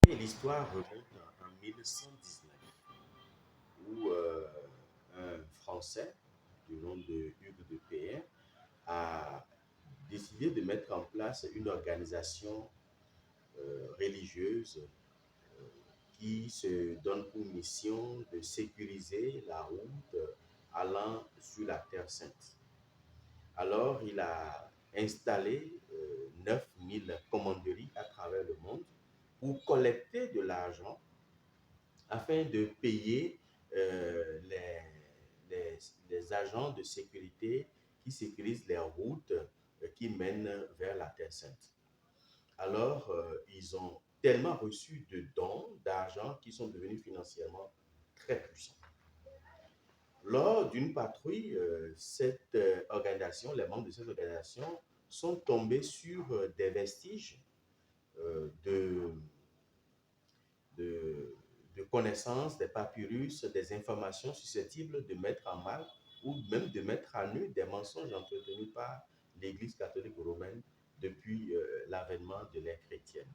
Et l'histoire remonte en 1119, où un Français du nom de Hugues de Payens a décidé de mettre en place une organisation religieuse qui se donne pour mission de sécuriser la route allant sur la Terre Sainte. Alors, il a installé 9000 commanderies à travers le monde pour collecter de l'argent afin de payer les agents de sécurité qui sécurisent les routes qui mènent vers la Terre Sainte. Alors, ils ont tellement reçu de dons d'argent qu'ils sont devenus financièrement très puissants. Lors d'une patrouille, les membres de cette organisation sont tombés sur des vestiges de, de, de connaissances, des papyrus, des informations susceptibles de mettre en mal ou même de mettre à nu des mensonges entretenus par l'Église catholique romaine depuis l'avènement de l'ère chrétienne.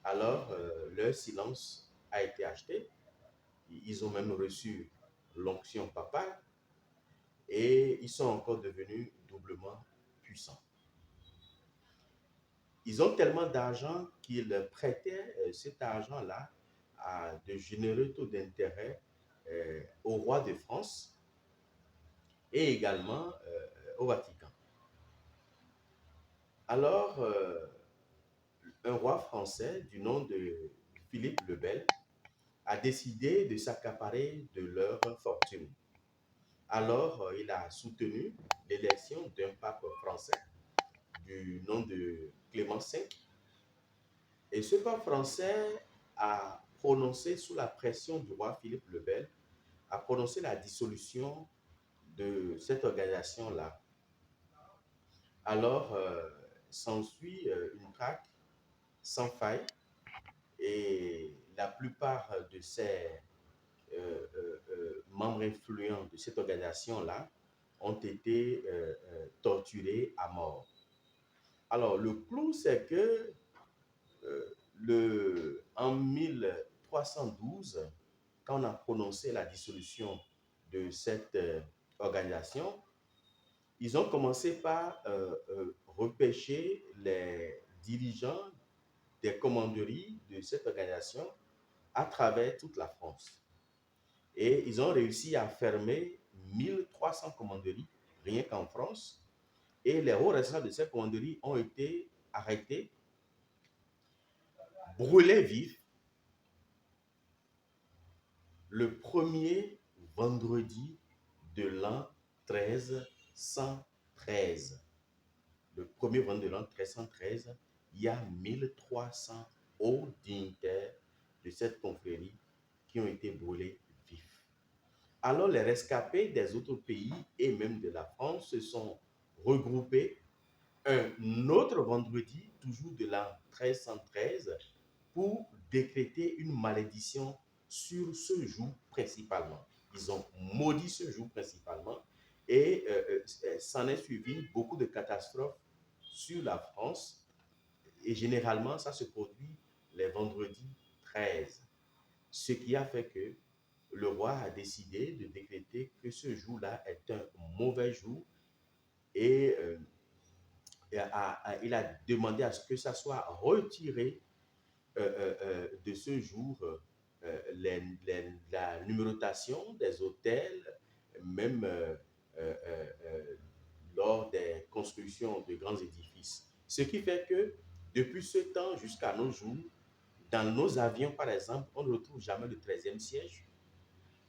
Alors, leur silence a été acheté. Ils ont même reçu l'onction papale et ils sont encore devenus doublement puissants. Ils ont tellement d'argent qu'ils prêtaient cet argent-là à de généreux taux d'intérêt au roi de France et également au Vatican. Alors, un roi français du nom de Philippe le Bel a décidé de s'accaparer de leur fortune. Alors, il a soutenu l'élection d'un pape français du nom de Clément V. Et ce pape français a prononcé, sous la pression du roi Philippe le Bel, a prononcé la dissolution de cette organisation-là. Alors, s'ensuit une traque sans faille et la plupart de ces membres influents de cette organisation-là ont été torturés à mort. Alors, le clou, c'est que en 1312, quand on a prononcé la dissolution de cette organisation, ils ont commencé par repêcher les dirigeants des commanderies de cette organisation à travers toute la France. Et ils ont réussi à fermer 1300 commanderies, rien qu'en France. Et les hauts responsables de ces commanderies ont été arrêtés, brûlés vifs, le premier vendredi de l'an 1313. Le premier vendredi de l'an 1313, il y a 1300 hauts dignitaires de cette confrérie qui ont été brûlés vifs. Alors les rescapés des autres pays et même de la France se sont regroupés un autre vendredi, toujours de l'an 1313, pour décréter une malédiction sur ce jour principalement. Ils ont maudit ce jour principalement et s'en est suivi beaucoup de catastrophes sur la France et généralement ça se produit les vendredis 13. Ce qui a fait que le roi a décidé de décréter que ce jour-là est un mauvais jour et il a demandé à ce que ça soit retiré de ce jour la numérotation des hôtels, même lors des constructions de grands édifices. Ce qui fait que depuis ce temps jusqu'à nos jours, dans nos avions, par exemple, on ne retrouve jamais le 13e siège.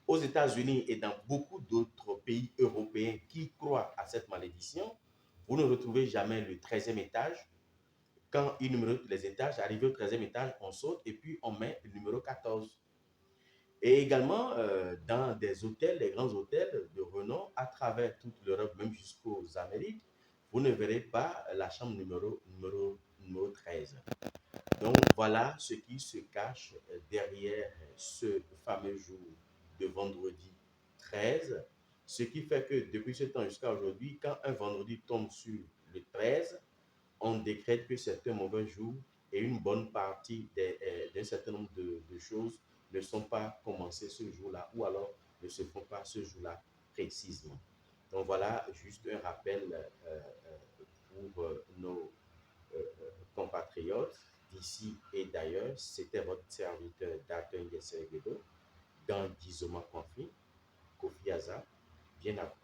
Aux États-Unis et dans beaucoup d'autres pays européens qui croient à cette malédiction, vous ne retrouvez jamais le 13e étage. Quand il numérote les étages, arrivé au 13e étage, on saute et puis on met le numéro 14. Et également, dans des hôtels, les grands hôtels de renom, à travers toute l'Europe, même jusqu'aux Amériques, vous ne verrez pas la chambre numéro 13. Donc voilà ce qui se cache derrière ce fameux jour de vendredi 13. Ce qui fait que depuis ce temps jusqu'à aujourd'hui, quand un vendredi tombe sur le 13, on décrète que c'est un mauvais jour et une bonne partie d'un certain nombre de choses ne sont pas commencées ce jour-là ou alors ne se font pas ce jour-là précisément. Donc voilà, juste un rappel pour nos compatriotes d'ici et d'ailleurs. C'était votre serviteur Datin Gesseguedo dans Dizoma Conflit, Kofi Aza. Bien après.